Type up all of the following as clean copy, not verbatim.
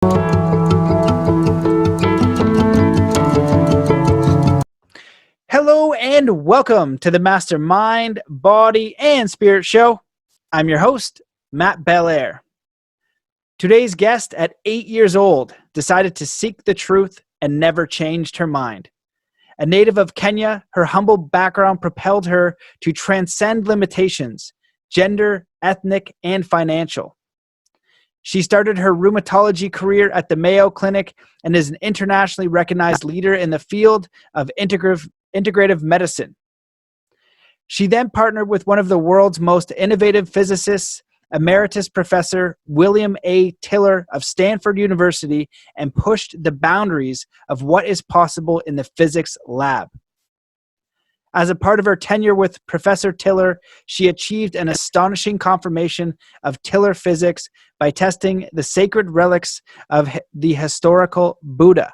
Hello and welcome to the Mastermind, Body, and Spirit Show. I'm your host, Matt Belair. Today's guest, at 8 years old, decided to seek the truth and never changed her mind. A native of Kenya, her humble background propelled her to transcend limitations, gender, ethnic, and financial. She started her rheumatology career at the Mayo Clinic and is an internationally recognized leader in the field of integrative medicine. She then partnered with one of the world's most innovative physicists, Emeritus Professor WilliamATiller of Stanford University, and pushed the boundaries of what is possible in the physics lab. As a part of her tenure with Professor Tiller, she achieved an astonishing confirmation of Tiller physics by testing the sacred relics of the historical Buddha.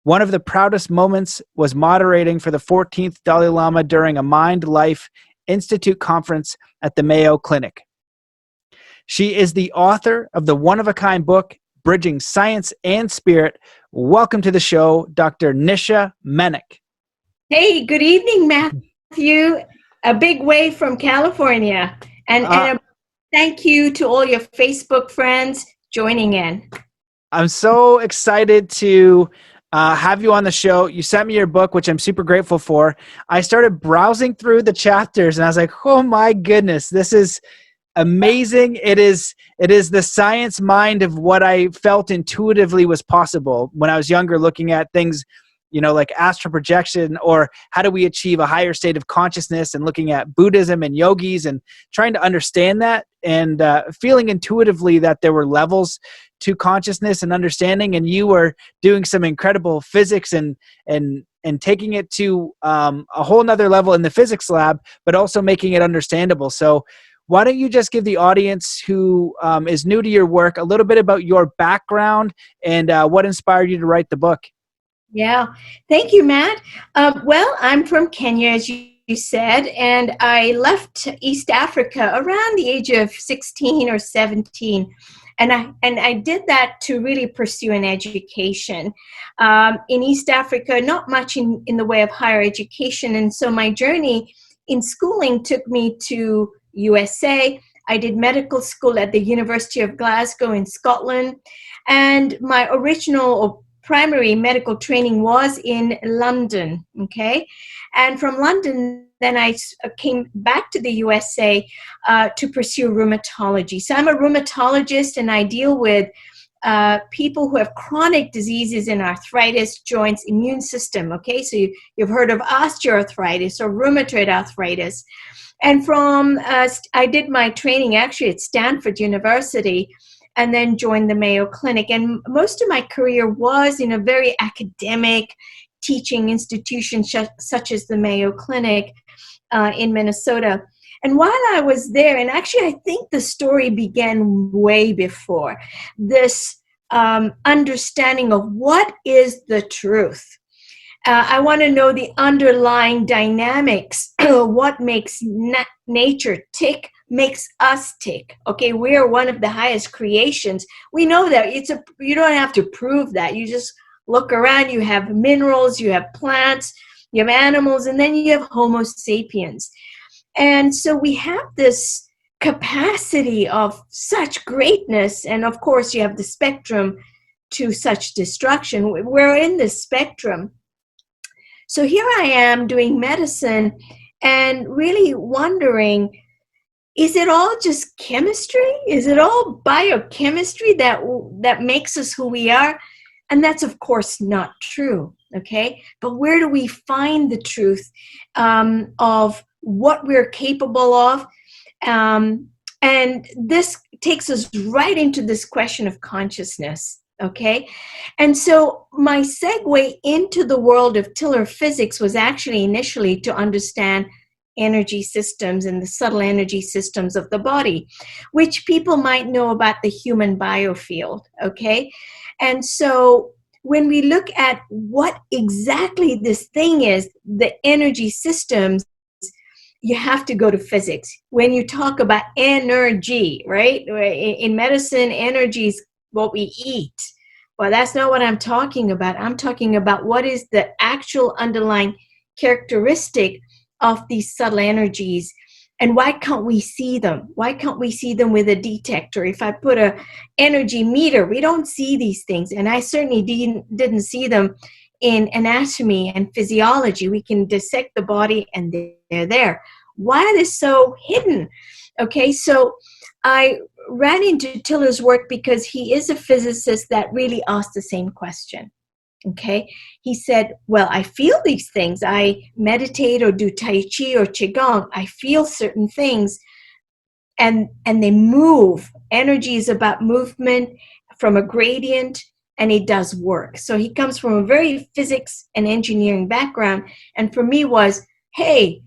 One of the proudest moments was moderating for the 14th Dalai Lama during a Mind Life Institute conference at the Mayo Clinic. She is the author of the one-of-a-kind book, Bridging Science and Spirit. Welcome to the show, Dr. Nishamanek. Hey, good evening, Matthew. A big wave from California. And a thank you to all your Facebook friends joining in. I'm so excited to have you on the show. You sent me your book, which I'm super grateful for. I started browsing through the chapters and I was like, oh my goodness, this is amazing. It is the science mind of what I felt intuitively was possible when I was younger, looking at things, like astral projection, or how do we achieve a higher state of consciousness, and looking at Buddhism and yogis and trying to understand that, and feeling intuitively that there were levels to consciousness and understanding. And you were doing some incredible physics and taking it to a whole nother level in the physics lab, but also making it understandable. So why don't you just give the audience who is new to your work a little bit about your background and what inspired you to write the book? Yeah, thank you, Matt. Well, I'm from Kenya, as you said, and I left East Africa around the age of 16 or 17. And I did that to really pursue an education. In East Africa, not much in the way of higher education. And so my journey in schooling took me to USA. I did medical school at the University of Glasgow in Scotland. And my original primary medical training was in London, okay? And from London, then I came back to the USA to pursue rheumatology. So I'm a rheumatologist, and I deal with people who have chronic diseases in arthritis, joints, immune system, okay? So you've heard of osteoarthritis or rheumatoid arthritis. And from, I did my training actually at Stanford University, and then joined the Mayo Clinic. And most of my career was in a very academic teaching institution such as the Mayo Clinic in Minnesota. And while I was there, and actually I think the story began way before, this understanding of what is the truth. I want to know the underlying dynamics, what makes nature tick, makes us tick. Okay, we are one of the highest creations. We know that. You don't have to prove that. You just look around. You have minerals, you have plants, you have animals, and then you have Homo sapiens. And so we have this capacity of such greatness, and of course you have the spectrum to such destruction. We're in this spectrum. So here I am doing medicine and really wondering, is it all just chemistry? Is it all biochemistry that makes us who we are? And that's, of course, not true, okay? But where do we find the truth of what we're capable of? And this takes us right into this question of consciousness. Okay, and so my segue into the world of Tiller physics was actually initially to understand energy systems and the subtle energy systems of the body, which people might know about the human biofield. Okay, and so when we look at what exactly this thing is, the energy systems, you have to go to physics. When you talk about energy, right? In medicine, energy is what we eat. Well, that's not what I'm talking about. I'm talking about what is the actual underlying characteristic of these subtle energies, and why can't we see them? Why can't we see them with a detector? If I put a energy meter, we don't see these things, and I certainly didn't see them in anatomy and physiology. We can dissect the body and they're there. Why are they so hidden? Okay, so I ran into Tiller's work because he is a physicist that really asked the same question. Okay, he said, well, I feel these things. I meditate or do Tai Chi or Qigong. I feel certain things, and they move. Energy is about movement from a gradient, and it does work. So he comes from a very physics and engineering background, and for me was, hey,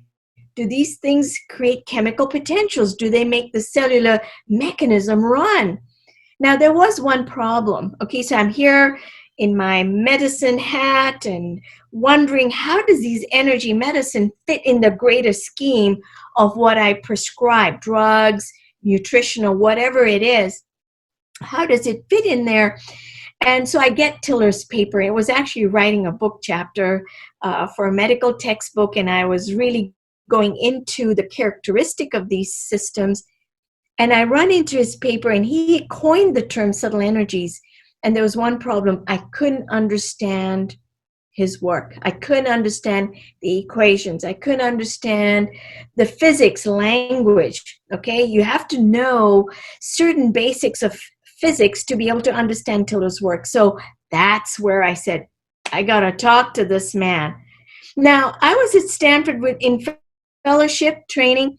do these things create chemical potentials? Do they make the cellular mechanism run? Now, there was one problem. Okay, so I'm here in my medicine hat and wondering, how does these energy medicine fit in the greater scheme of what I prescribe, drugs, nutritional, whatever it is? How does it fit in there? And so I get Tiller's paper. It was actually writing a book chapter for a medical textbook, and I was really going into the characteristic of these systems. And I run into his paper, and he coined the term subtle energies. And there was one problem. I couldn't understand his work. I couldn't understand the equations. I couldn't understand the physics language. Okay, you have to know certain basics of physics to be able to understand Tiller's work. So that's where I said, I got to talk to this man. Now, I was at Stanford in fellowship training.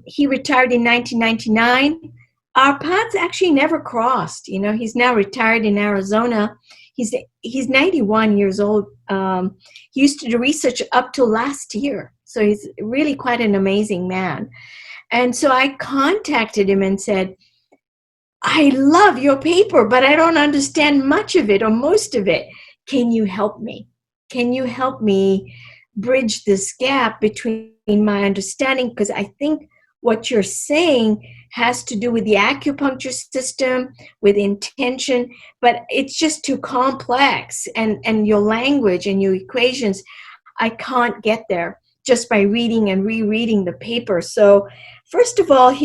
He retired in 1999. Our paths actually never crossed. You know, he's now retired in Arizona. He's 91 years old. He used to do research up till last year. So he's really quite an amazing man. And so I contacted him and said, I love your paper, but I don't understand much of it or most of it. Can you help me? Can you help me bridge this gap between my understanding? Because I think what you're saying has to do with the acupuncture system, with intention, but it's just too complex. And your language and your equations, I can't get there just by reading and rereading the paper. So first of all,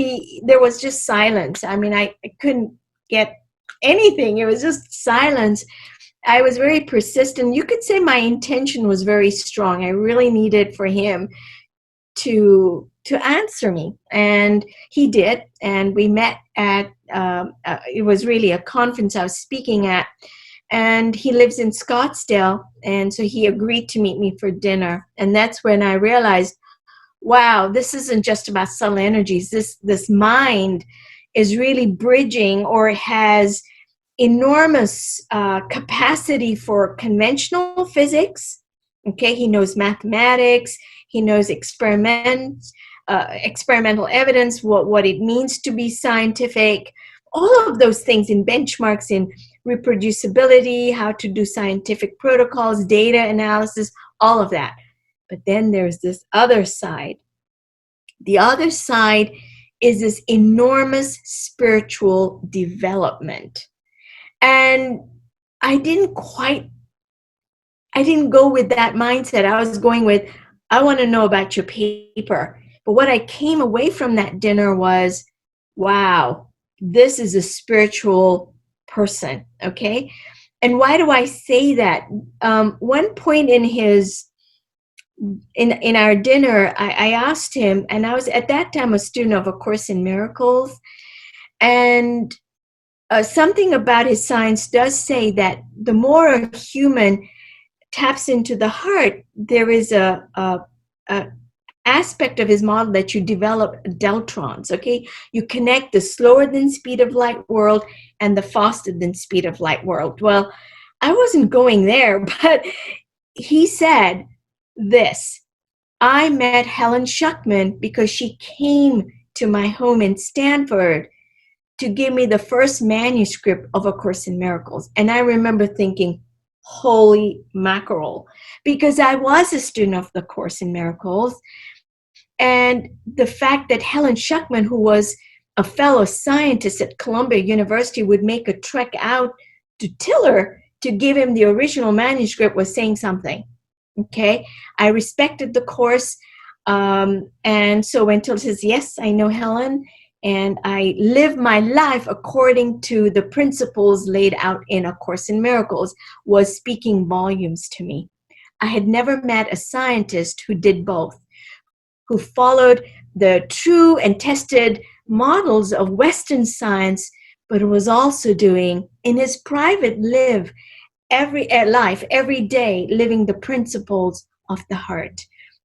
there was just silence. I mean, I couldn't get anything. It was just silence. I was very persistent. You could say my intention was very strong. I really needed for him to answer me, and he did. And we met at it was really a conference I was speaking at, and he lives in Scottsdale, and so he agreed to meet me for dinner. And that's when I realized, wow, this isn't just about subtle energies. This mind is really bridging, or has enormous capacity for conventional physics. Okay, he knows mathematics, he knows experimental evidence, what it means to be scientific, all of those things in benchmarks, in reproducibility, how to do scientific protocols, data analysis, all of that. But then there's this other side. The other side is this enormous spiritual development. And I didn't go with that mindset. I was going with, I want to know about your paper. But what I came away from that dinner was, wow, this is a spiritual person, okay? And why do I say that? One point in our dinner, I asked him, and I was at that time a student of A Course in Miracles, and something about his science does say that the more a human taps into the heart, there is a aspect of his model that you develop deltrons, okay? You connect the slower than speed of light world and the faster than speed of light world. Well, I wasn't going there, but he said this: I met Helen Schuckman because she came to my home in Stanford to give me the first manuscript of A Course in Miracles. And I remember thinking, holy mackerel, because I was a student of the Course in Miracles. And the fact that Helen Schuckman, who was a fellow scientist at Columbia University would make a trek out to Tiller to give him the original manuscript was saying something. Okay, I respected the course, and so when Tiller says, yes, I know Helen, and I live my life according to the principles laid out in A Course in Miracles, was speaking volumes to me. I had never met a scientist who did both, who followed the true and tested models of Western science, but was also doing in his private life every day, living the principles of the heart,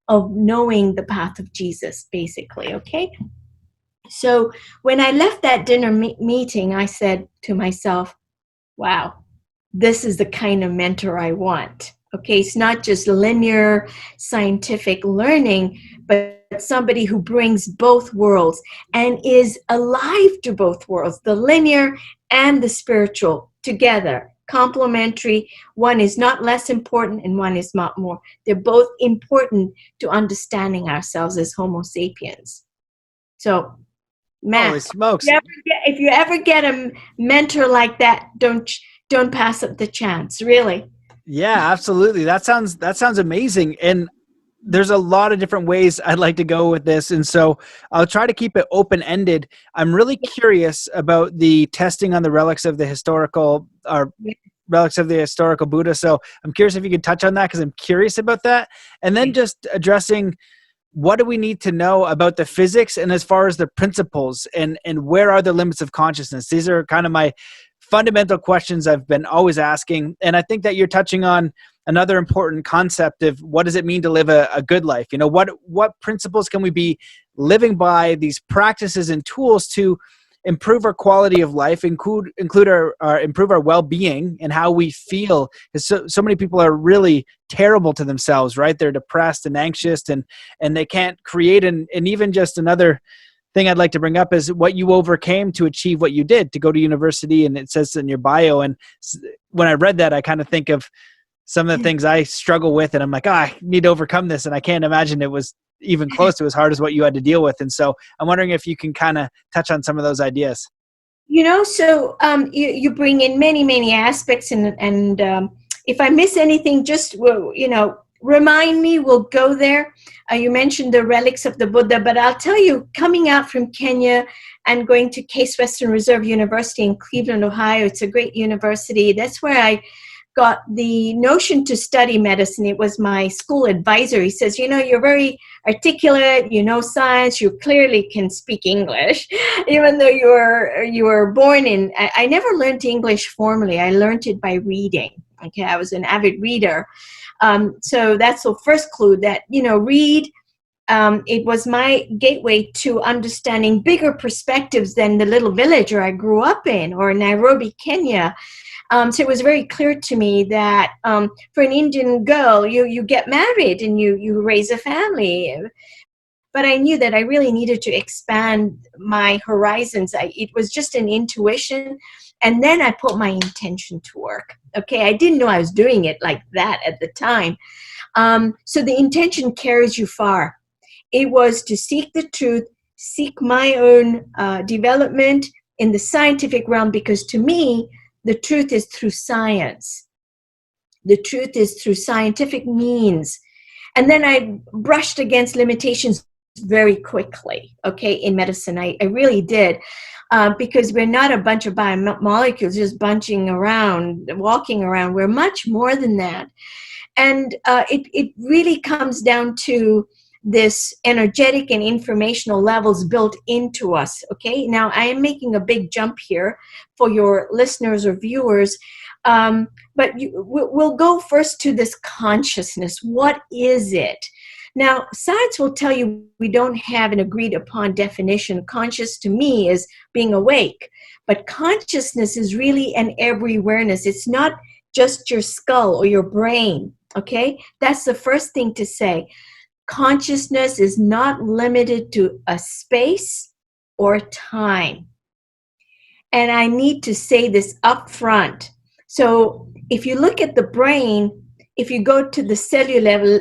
of knowing the path of Jesus, basically. Okay. So when I left that dinner meeting, I said to myself, wow, this is the kind of mentor I want. Okay, it's not just linear scientific learning, but somebody who brings both worlds and is alive to both worlds, the linear and the spiritual together, complementary. One is not less important and one is not more. They're both important to understanding ourselves as Homo sapiens. So, Matt, Holy smokes. if you ever get a mentor like that, don't pass up the chance, really. Yeah, absolutely. That sounds amazing. And there's a lot of different ways I'd like to go with this. And so I'll try to keep it open-ended. I'm really curious about the testing on the relics of the historical Buddha. So I'm curious if you could touch on that, because I'm curious about that. And then just addressing, what do we need to know about the physics and as far as the principles, and where are the limits of consciousness? These are kind of my fundamental questions I've been always asking. And I think that you're touching on another important concept of what does it mean to live a good life? You know, what principles can we be living by, these practices and tools to improve our quality of life, include improve our well-being and how we feel. So many people are really terrible to themselves, right? They're depressed and anxious, and they can't create. And even just another thing I'd like to bring up is what you overcame to achieve what you did, to go to university, and it says in your bio. And when I read that, I kind of think of some of the things I struggle with, and I'm like, I need to overcome this. And I can't imagine it was even close to as hard as what you had to deal with. And so I'm wondering if you can kind of touch on some of those ideas. You know, so you bring in many, many aspects, and if I miss anything, just, remind me, we'll go there. You mentioned the relics of the Buddha, but I'll tell you, coming out from Kenya and going to Case Western Reserve University in Cleveland, Ohio, it's a great university. That's where I got the notion to study medicine. It was my school advisor. He says, you're very articulate, you know science, you clearly can speak English, even though you were born in, I never learned English formally. I learned it by reading. Okay, I was an avid reader. So that's the first clue that, read. It was my gateway to understanding bigger perspectives than the little village I grew up in, or Nairobi, Kenya. So it was very clear to me that for an Indian girl, you get married and you raise a family. But I knew that I really needed to expand my horizons. It was just an intuition. And then I put my intention to work. Okay, I didn't know I was doing it like that at the time. So the intention carries you far. It was to seek the truth, seek my own development in the scientific realm, because to me, the truth is through science. The truth is through scientific means. And then I brushed against limitations very quickly, okay, in medicine. I really did. Because we're not a bunch of biomolecules just bunching around, walking around. We're much more than that. And it really comes down to this energetic and informational levels built into us. Okay, now I am making a big jump here for your listeners or viewers, but we'll go first to this consciousness. What is it? Now, science will tell you we don't have an agreed upon definition. Conscious to me is being awake, but consciousness is really an every awareness. It's not just your skull or your brain. Okay, that's the first thing to say. Consciousness is not limited to a space or time. And I need to say this up front. So if you look at the brain, if you go to the cellular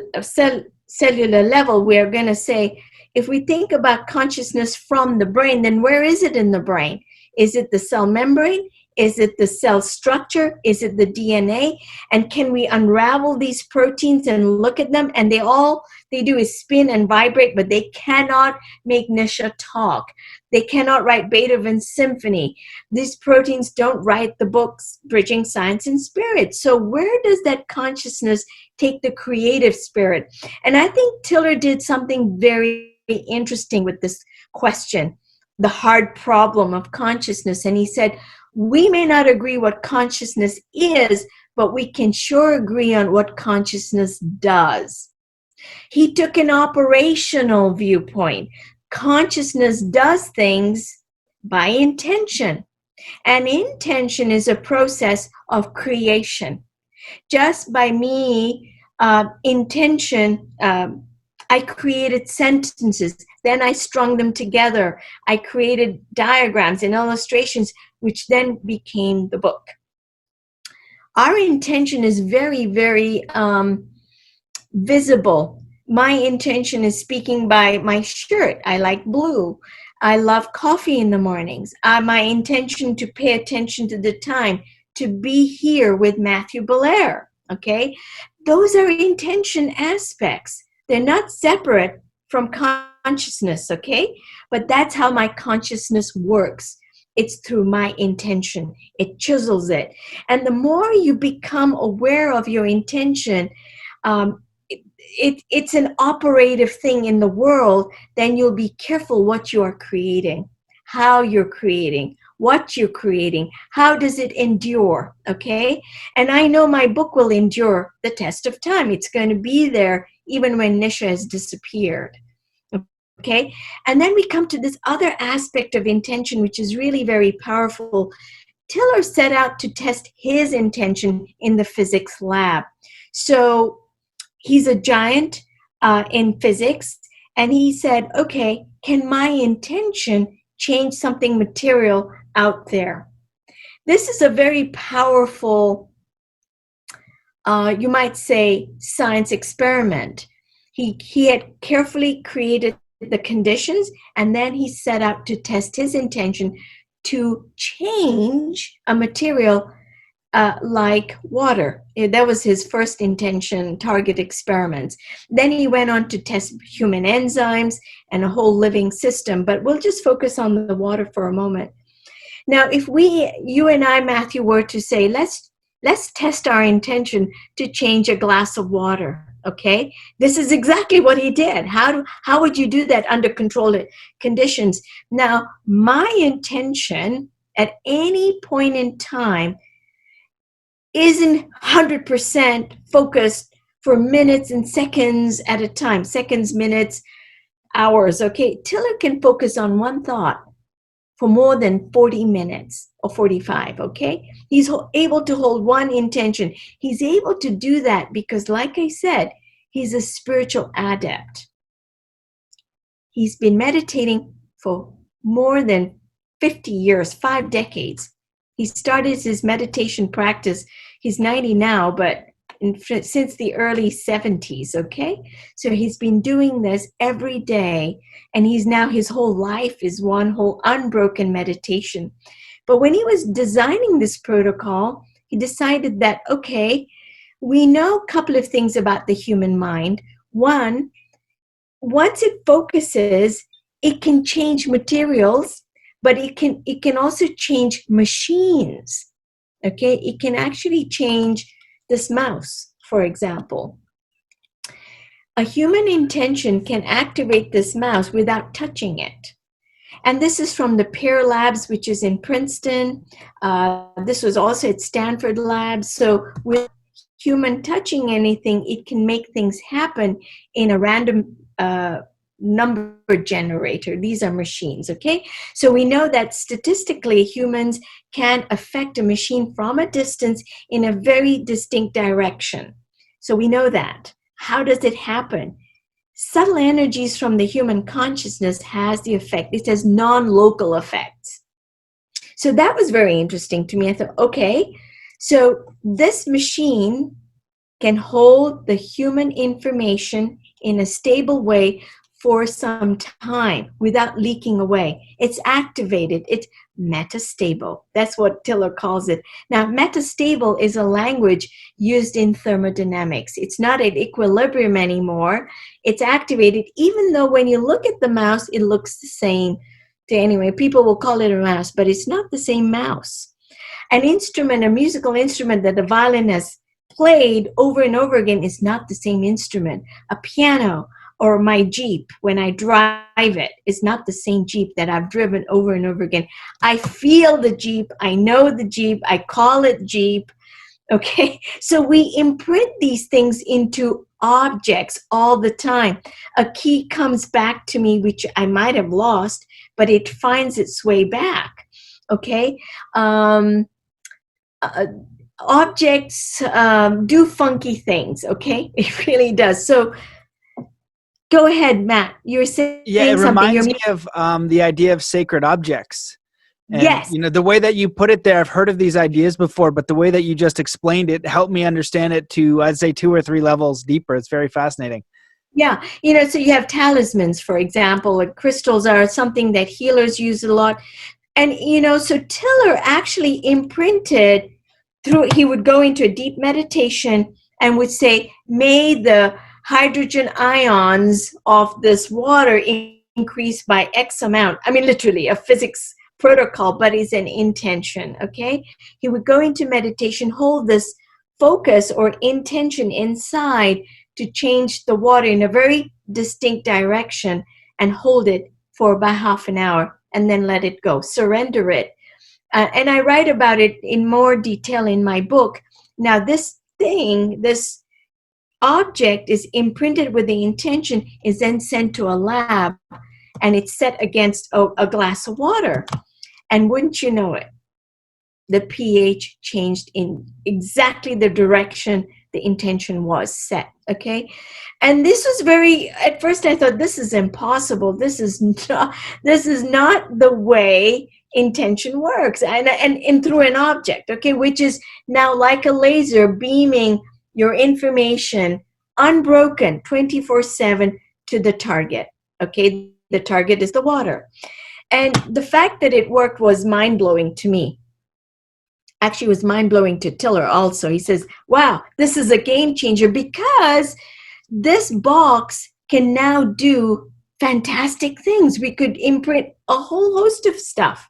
level, we're going to say if we think about consciousness from the brain, then where is it in the brain? Is it the cell membrane? Is it the cell structure? Is it the DNA? And can we unravel these proteins and look at them? And all they do is spin and vibrate, but they cannot make Nisha talk. They cannot write Beethoven's symphony. These proteins don't write the books, Bridging Science and Spirit. So where does that consciousness take the creative spirit? And I think Tiller did something very interesting with this question, the hard problem of consciousness. And he said, we may not agree what consciousness is, but we can sure agree on what consciousness does. He took an operational viewpoint. Consciousness does things by intention, and intention is a process of creation. Just by me, intention, I created sentences, then I strung them together. I created diagrams and illustrations, which then became the book. Our intention is very, very visible. My intention is speaking by my shirt. I like blue. I love coffee in the mornings. My intention to pay attention to the time, to be here with Matthew Belair, okay? Those are intention aspects. They're not separate from consciousness, okay? But that's how my consciousness works. It's through my intention. It chisels it. And the more you become aware of your intention, it's an operative thing in the world, then you'll be careful what you are creating, how you're creating, what you're creating, how does it endure, okay? And I know my book will endure the test of time. It's going to be there even when Nisha has disappeared, okay? And then we come to this other aspect of intention, which is really very powerful. Tiller set out to test his intention in the physics lab. So he's a giant in physics, and he said, okay, can my intention change something material out there? This is a very powerful, you might say, science experiment. He had carefully created the conditions, and then he set out to test his intention to change a material like water. That was his first intention, target experiments. Then he went on to test human enzymes and a whole living system, but we'll just focus on the water for a moment. Now, if you and I, Matthew, were to say, let's test our intention to change a glass of water, okay? This is exactly what he did. How would you do that under controlled conditions? Now, my intention at any point in time isn't 100% focused for minutes and seconds at a time, seconds, minutes, hours, okay? Tiller can focus on one thought for more than 40 minutes or 45, okay? He's able to hold one intention. He's able to do that because, like I said, he's a spiritual adept. He's been meditating for more than 50 years, 5 decades. He started his meditation practice. He's 90 now, but since the early 70s, okay? So he's been doing this every day, and his whole life is one whole unbroken meditation. But when he was designing this protocol, he decided that, okay, we know a couple of things about the human mind. One, once it focuses, it can change materials, but it can also change machines, okay? It can actually change this mouse, for example. A human intention can activate this mouse without touching it. And this is from the Pear Labs, which is in Princeton. This was also at Stanford Labs. So with human touching anything, it can make things happen in a random number generator. These are machines, okay? So we know that statistically humans can affect a machine from a distance in a very distinct direction. So we know that. How does it happen? Subtle energies from the human consciousness has the effect. It has non-local effects. So that was very interesting to me. I thought, okay, so this machine can hold the human information in a stable way for some time without leaking away. It's activated. It's metastable. That's what Tiller calls it. Now, metastable is a language used in thermodynamics. It's not at equilibrium anymore. It's activated, even though when you look at the mouse, it looks the same. Anyway, people will call it a mouse, but it's not the same mouse. An instrument, a musical instrument that the violin has played over and over again is not the same instrument. A piano or my Jeep, when I drive it, is not the same Jeep that I've driven over and over again. I feel the Jeep. I know the Jeep. I call it Jeep. Okay, so we imprint these things into objects all the time. A key comes back to me, which I might have lost, but it finds its way back. Okay, objects do funky things. Okay, it really does. So go ahead, Matt. You're saying Yeah, it something. reminds me of the idea of sacred objects. And, Yes. you know, the way that you put it there, I've heard of these ideas before, but the way that you just explained it helped me understand it to, I'd say, 2 or 3 levels deeper. It's very fascinating. Yeah, you know, so you have talismans, for example, like crystals are something that healers use a lot. And, you know, so Tiller actually imprinted through, he would go into a deep meditation and would say, may the hydrogen ions of this water increase by X amount. I mean, literally a physics protocol, but it's an intention, okay? He would go into meditation, hold this focus or intention inside to change the water in a very distinct direction and hold it for about half an hour and then let it go, surrender it. And I write about it in more detail in my book. Now, this thing, this object is imprinted with the intention, is then sent to a lab, and it's set against a glass of water. And wouldn't you know it, the pH changed in exactly the direction the intention was set, okay? And this was very, at first I thought, this is impossible. This is not the way intention works. And through an object, okay, which is now like a laser beaming your information unbroken 24/7 to the target, okay? The target is the water. And the fact that it worked was mind-blowing to me. Actually, it was mind-blowing to Tiller also. He says, wow, this is a game changer because this box can now do fantastic things. We could imprint a whole host of stuff.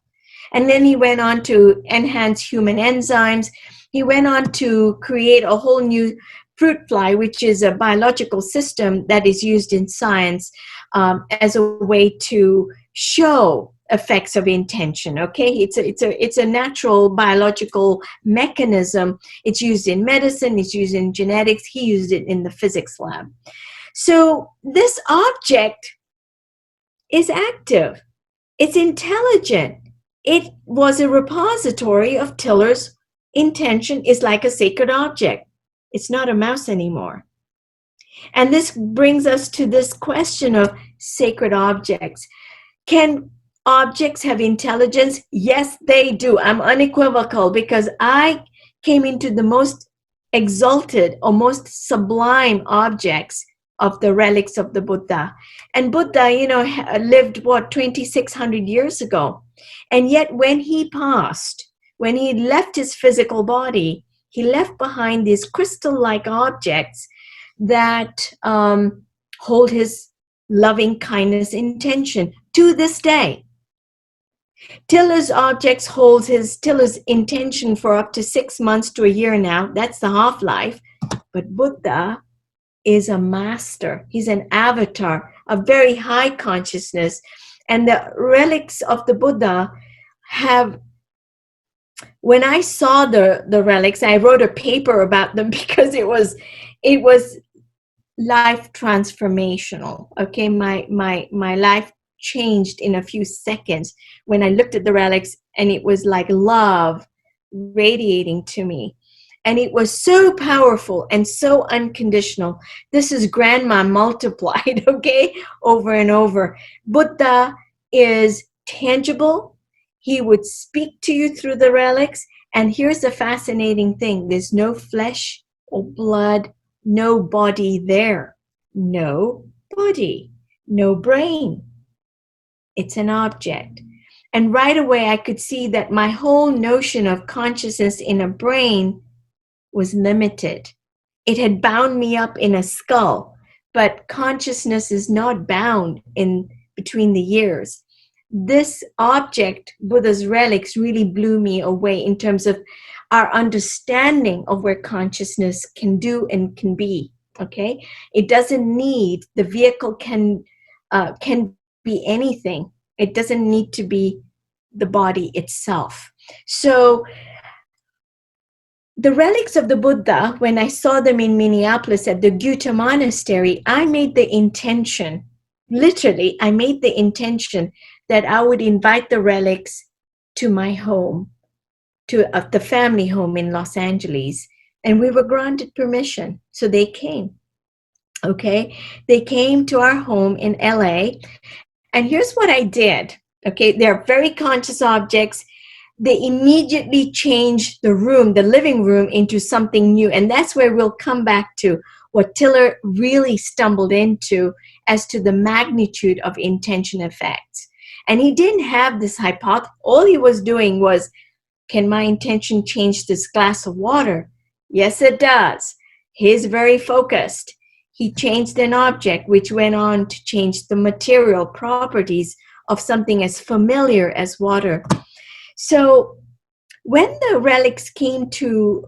And then he went on to enhance human enzymes. He went on to create a whole new fruit fly, which is a biological system that is used in science as a way to show effects of intention. Okay, it's a natural biological mechanism. It's used in medicine. It's used in genetics. He used it in the physics lab. So this object is active. It's intelligent. It was a repository of Tiller's intention. Is like a sacred object. It's not a mouse anymore. And this brings us to this question of sacred objects. Can objects have intelligence? Yes, they do. I'm unequivocal because I came into the most exalted or most sublime objects of the relics of the Buddha. And Buddha, you know, lived, 2,600 years ago. And yet when he passed, when he left his physical body, he left behind these crystal-like objects that hold his loving kindness intention to this day. Tiller's objects holds Tiller's intention for up to 6 months to a year now. That's the half-life. But Buddha is a master. He's an avatar, a very high consciousness. And the relics of the Buddha have, when I saw the relics, I wrote a paper about them because it was life transformational. Okay, my life changed in a few seconds when I looked at the relics, and it was like love radiating to me. And it was so powerful and so unconditional. This is grandma multiplied, okay, over and over. Buddha is tangible. He would speak to you through the relics. And here's the fascinating thing. There's no flesh or blood, no body there. No body. no brain. It's an object. And right away, I could see that my whole notion of consciousness in a brain was limited. It had bound me up in a skull, but consciousness is not bound in between the ears. This object, Buddha's relics, really blew me away in terms of our understanding of where consciousness can do and can be. Okay, it doesn't need, the vehicle can be anything. It doesn't need to be the body itself. So the relics of the Buddha, when I saw them in Minneapolis at the Gyuta Monastery, I made the intention, literally, I made the intention that I would invite the relics to my home, to the family home in Los Angeles. And we were granted permission. So they came. Okay. They came to our home in LA. And here's what I did. Okay. They're very conscious objects. They immediately changed the room, the living room, into something new. And that's where we'll come back to what Tiller really stumbled into as to the magnitude of intention effects. And he didn't have this hypothesis. All he was doing was, can my intention change this glass of water? Yes, it does. He's very focused. He changed an object, which went on to change the material properties of something as familiar as water. So when the relics came to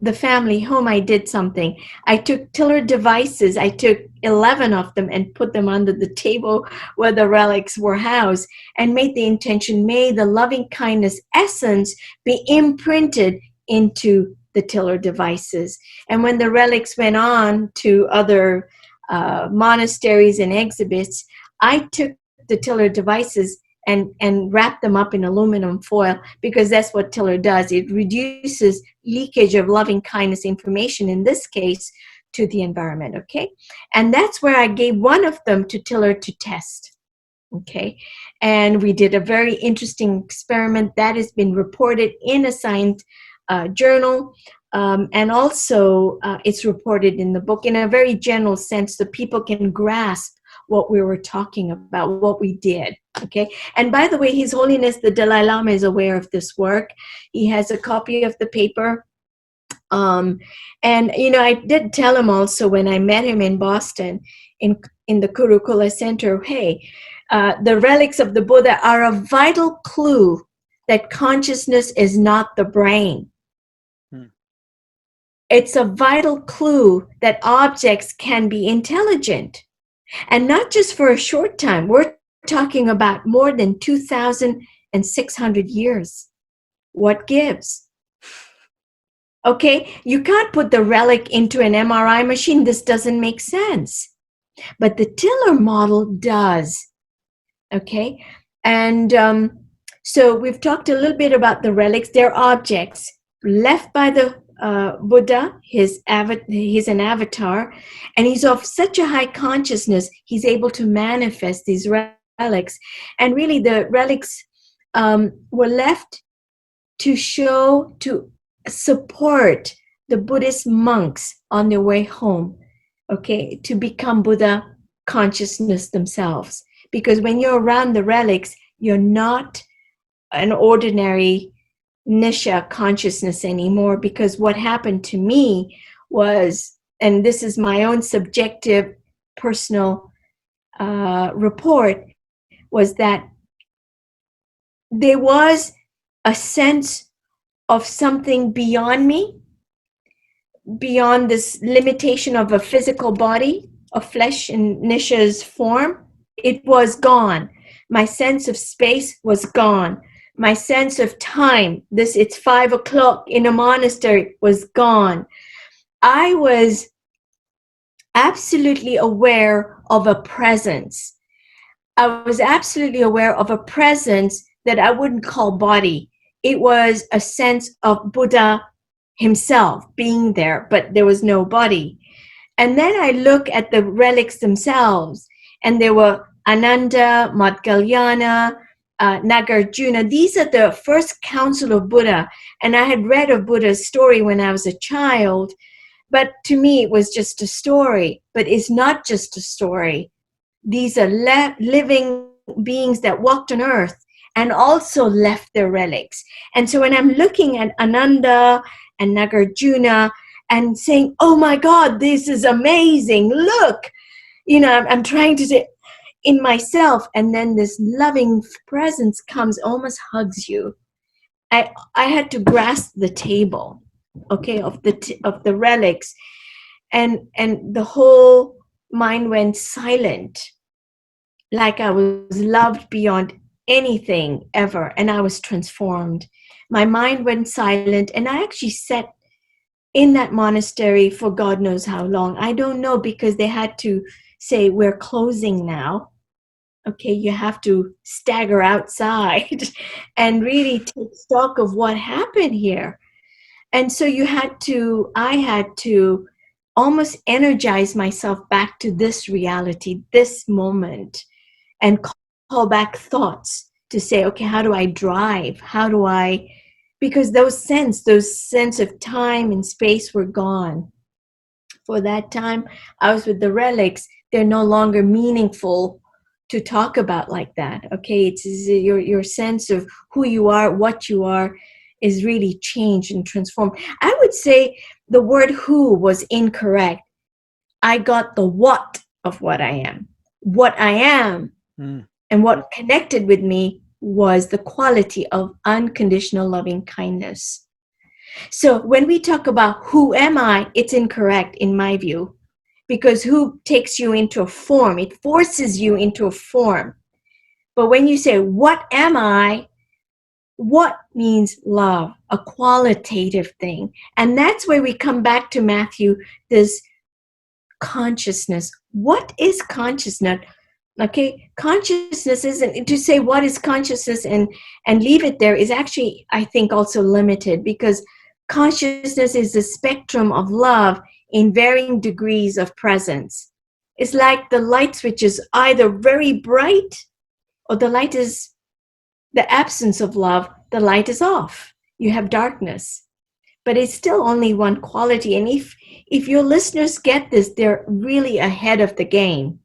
the family home, I did something. I took Tiller devices. I took 11 of them and put them under the table where the relics were housed and made the intention, may the loving kindness essence be imprinted into the Tiller devices. And when the relics went on to other monasteries and exhibits, I took the Tiller devices and wrap them up in aluminum foil, because that's what Tiller does. It reduces leakage of loving kindness information, in this case, to the environment, okay? And that's where I gave one of them to Tiller to test, okay? And we did a very interesting experiment that has been reported in a science journal, and also it's reported in the book in a very general sense so people can grasp what we were talking about, what we did, okay? And by the way, His Holiness the Dalai Lama is aware of this work. He has a copy of the paper. And, you know, I did tell him also when I met him in Boston, in the Kurukula Center, hey, the relics of the Buddha are a vital clue that consciousness is not the brain. It's a vital clue that objects can be intelligent. And not just for a short time. We're talking about more than 2,600 years. What gives? Okay, you can't put the relic into an MRI machine. This doesn't make sense. But the Tiller model does. Okay, and so we've talked a little bit about the relics. They're objects left by the Buddha. He's an avatar, and he's of such a high consciousness, he's able to manifest these relics. And really the relics were left to show, to support the Buddhist monks on their way home, okay, to become Buddha consciousness themselves. Because when you're around the relics, you're not an ordinary Nisha consciousness anymore, because what happened to me was, and this is my own subjective personal report, was that there was a sense of something beyond me, beyond this limitation of a physical body, of flesh in Nisha's form. It was gone. My sense of space was gone. My sense of time, it's 5 o'clock in a monastery, was gone. I was absolutely aware of a presence. I was absolutely aware of a presence that I wouldn't call body. It was a sense of Buddha himself being there, but there was no body. And then I look at the relics themselves, and there were Ananda, Madgalyana, Nagarjuna. These are the first council of Buddha. And I had read of Buddha's story when I was a child, but to me it was just a story. But it's not just a story. these are living beings that walked on earth and also left their relics. And so when I'm looking at Ananda and Nagarjuna and saying, oh my God, this is amazing, look, I'm trying to say in myself, and then this loving presence comes, almost hugs you. I had to grasp the table, okay, of the relics, and the whole mind went silent, like I was loved beyond anything ever, and I was transformed. My mind went silent, and I actually sat in that monastery for God knows how long. I don't know, because they had to say, we're closing now. Okay, you have to stagger outside and really take stock of what happened here. And so I had to almost energize myself back to this reality, this moment, and call back thoughts to say, okay, how do I drive? Because those sense of time and space were gone. For that time I was with the relics, they're no longer meaningful to talk about like that. Okay, it's your sense of who you are, what you are, is really changed and transformed. I would say the word who was incorrect. I got the what of what I am. What I am and what connected with me was the quality of unconditional loving kindness. So when we talk about who am I, it's incorrect in my view, because who takes you into a form, it forces you into a form. But when you say, what am I? What means love, a qualitative thing. And that's where we come back to Matthew, this consciousness. What is consciousness? Okay, consciousness isn't, to say what is consciousness and leave it there is actually, I think, also limited, because consciousness is the spectrum of love in varying degrees of presence. It's like the light switch is either very bright, or the light is the absence of love, the light is off. You have darkness. But it's still only one quality. And if your listeners get this, they're really ahead of the game.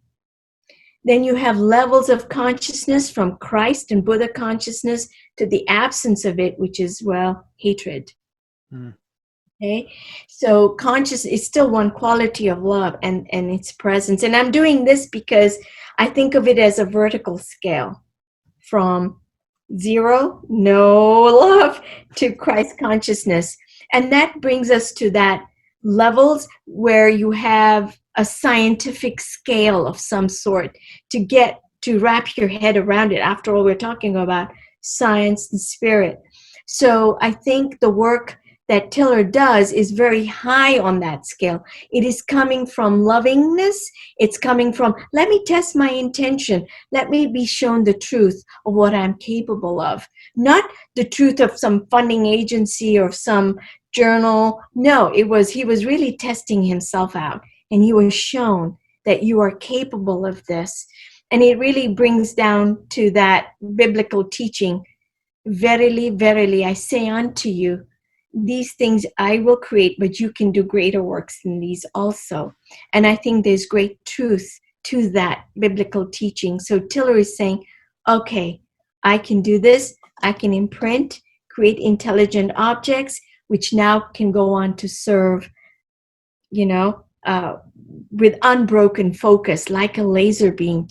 Then you have levels of consciousness, from Christ and Buddha consciousness to the absence of it, which is, well, hatred. Okay, so conscious is still one quality of love and its presence. And I'm doing this because I think of it as a vertical scale, from zero, no love, to Christ consciousness. And that brings us to that levels where you have a scientific scale of some sort to wrap your head around it. After all, we're talking about science and spirit. So I think the work that Tiller does is very high on that scale. It is coming from lovingness. It's coming from, let me test my intention. Let me be shown the truth of what I'm capable of. Not the truth of some funding agency or some journal. No, he was really testing himself out. And he was shown that you are capable of this. And it really brings down to that biblical teaching. Verily, verily, I say unto you, these things I will create, but you can do greater works than these also. And I think there's great truth to that biblical teaching. So Tiller is saying, okay, I can do this. I can imprint, create intelligent objects, which now can go on to serve, with unbroken focus, like a laser beam,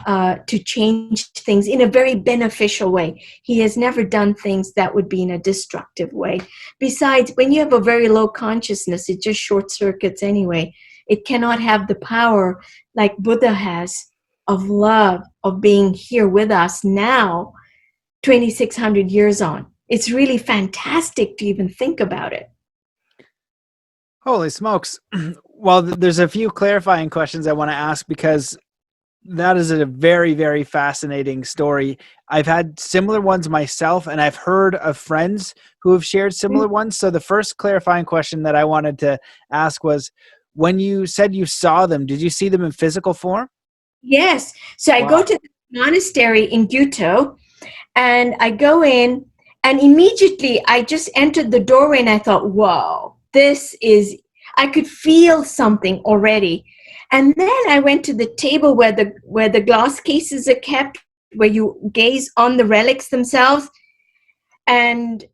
to change things in a very beneficial way. He has never done things that would be in a destructive way. Besides, when you have a very low consciousness, it just short circuits anyway. It cannot have the power like Buddha has of love, of being here with us now, 2,600 years on. It's really fantastic to even think about it. Holy smokes. Well, there's a few clarifying questions I want to ask, because that is a very, very fascinating story. I've had similar ones myself, and I've heard of friends who have shared similar ones. So the first clarifying question that I wanted to ask was, when you said you saw them, did you see them in physical form? Yes. So I go to the monastery in Gyuto, and I go in, and immediately I just entered the doorway and I thought, whoa, this is, I could feel something already. And then I went to the table where the glass cases are kept, where you gaze on the relics themselves. And